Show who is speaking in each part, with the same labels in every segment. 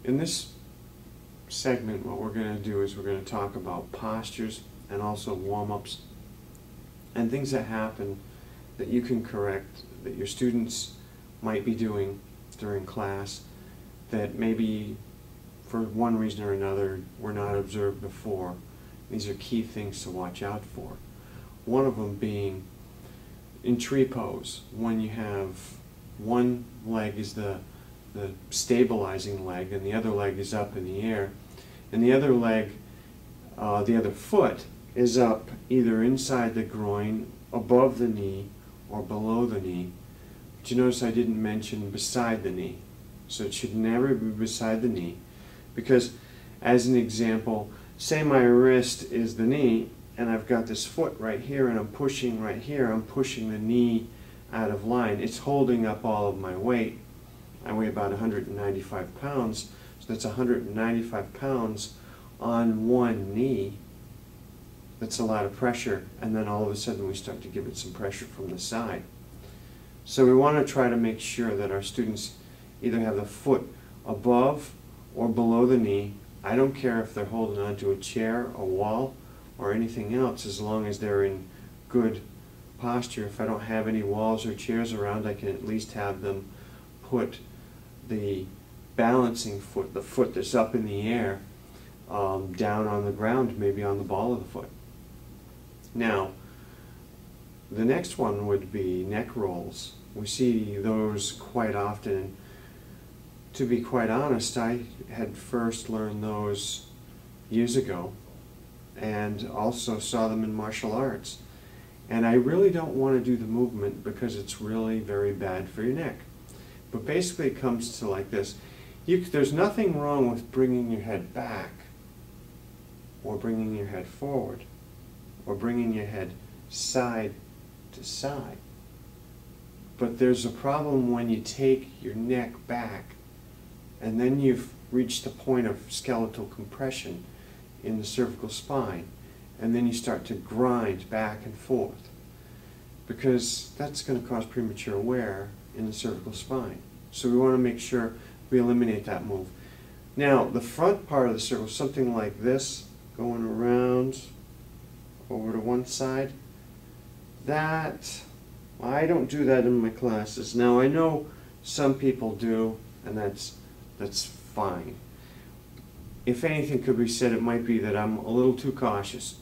Speaker 1: In this segment, what we're going to do is we're going to talk about postures and also warm-ups and things that happen that you can correct, that your students might be doing during class that maybe for one reason or another were not observed before. These are key things to watch out for. One of them being in tree pose, when you have one leg is the stabilizing leg and the other leg is up in the air, and the other leg, the other foot is up either inside the groin, above the knee, or below the knee. But you notice I didn't mention beside the knee. So it should never be beside the knee, because as an example, say my wrist is the knee and I've got this foot right here and I'm pushing right here, I'm pushing the knee out of line. It's holding up all of my weight. I weigh about 195 pounds, so that's 195 pounds on one knee. That's a lot of pressure, and then all of a sudden we start to give it some pressure from the side. So we want to try to make sure that our students either have the foot above or below the knee. I don't care if they're holding onto a chair, a wall, or anything else, as long as they're in good posture. If I don't have any walls or chairs around, I can at least have them put the balancing foot, the foot that's up in the air, down on the ground, maybe on the ball of the foot. Now, the next one would be neck rolls. We see those quite often. To be quite honest, I had first learned those years ago and also saw them in martial arts. And I really don't want to do the movement because it's really very bad for your neck. But basically it comes to like this. There's nothing wrong with bringing your head back or bringing your head forward or bringing your head side to side. But there's a problem when you take your neck back and then you've reached the point of skeletal compression in the cervical spine, and then you start to grind back and forth, because that's going to cause premature wear in the cervical spine. So we want to make sure we eliminate that move. Now, the front part of the cervical, something like this, going around over to one side, that, I don't do that in my classes. Now, I know some people do, and that's fine. If anything could be said, it might be that I'm a little too cautious.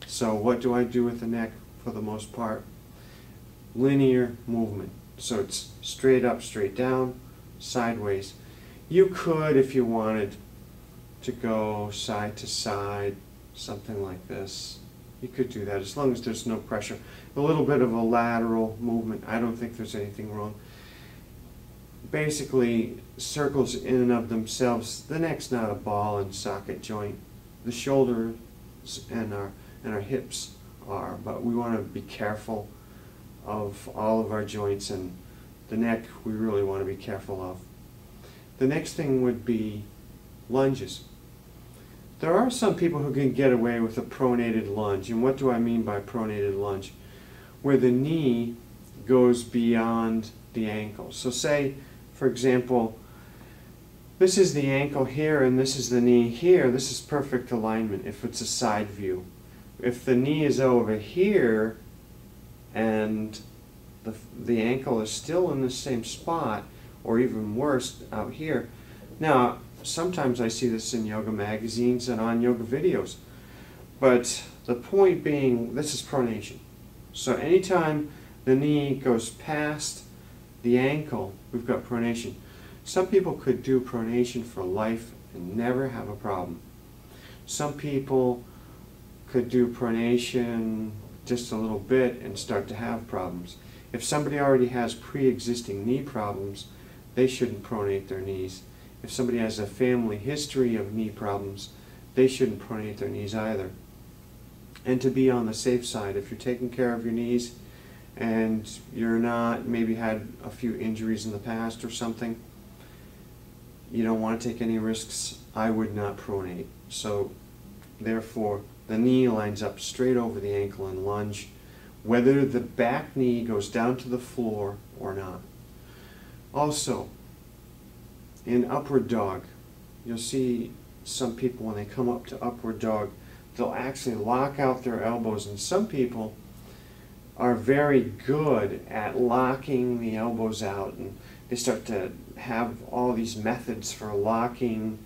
Speaker 1: So what do I do with the neck for the most part? Linear movement. So it's straight up, straight down, sideways. You could, if you wanted, to go side to side, something like this. You could do that as long as there's no pressure. A little bit of a lateral movement. I don't think there's anything wrong. Basically, circles in and of themselves, the neck's not a ball and socket joint. The shoulders and our hips are, but we want to be careful of all of our joints, and the neck we really want to be careful of. The next thing would be lunges. There are some people who can get away with a pronated lunge, and what do I mean by pronated lunge? Where the knee goes beyond the ankle. So say, for example, this is the ankle here and this is the knee here. This is perfect alignment if it's a side view. If the knee is over here and the ankle is still in the same spot, or even worse, out here. Now, sometimes I see this in yoga magazines and on yoga videos. But the point being, this is pronation. So anytime the knee goes past the ankle, we've got pronation. Some people could do pronation for life and never have a problem. Some people could do pronation just a little bit and start to have problems. If somebody already has pre-existing knee problems, they shouldn't pronate their knees. If somebody has a family history of knee problems, they shouldn't pronate their knees either. And to be on the safe side, if you're taking care of your knees and you're not, maybe had a few injuries in the past or something, you don't want to take any risks, I would not pronate. So therefore, the knee lines up straight over the ankle and lunge, whether the back knee goes down to the floor or not. Also, in upward dog, you'll see some people when they come up to upward dog, they'll actually lock out their elbows, and some people are very good at locking the elbows out, and they start to have all these methods for locking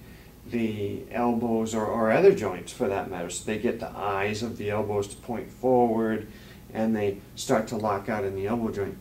Speaker 1: the elbows or other joints for that matter. So they get the eyes of the elbows to point forward and they start to lock out in the elbow joint.